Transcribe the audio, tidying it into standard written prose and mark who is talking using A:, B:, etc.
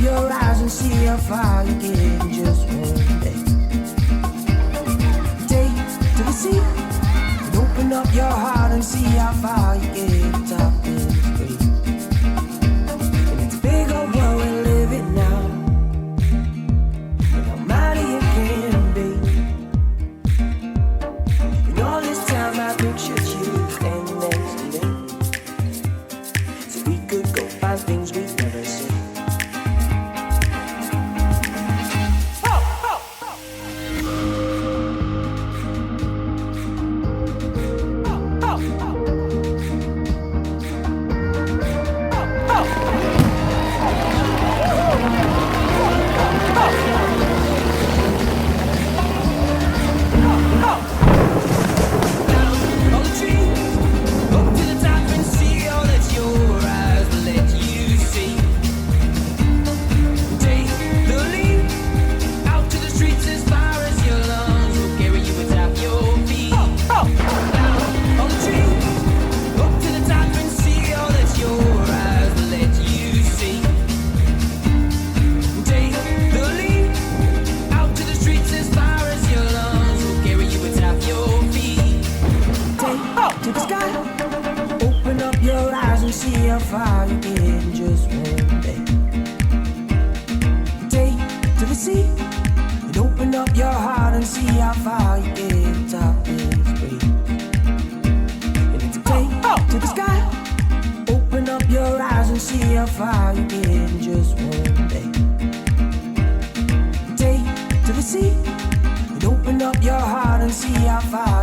A: your eyes and see how far you get in just one day. Take to the sea and open up your heart and see how far you get. Top is free. And it's a big old world we're living now. And how mighty it can be. And all this time I pictured you standing next to me. So we could go find things we've never seen. See how far you get in just one day. Take to the sea and open up your heart and see how far you get. Top is free. And it's a take to the sky. Open up your eyes and see how far you get in just one day. Take to the sea and open up your heart and see how far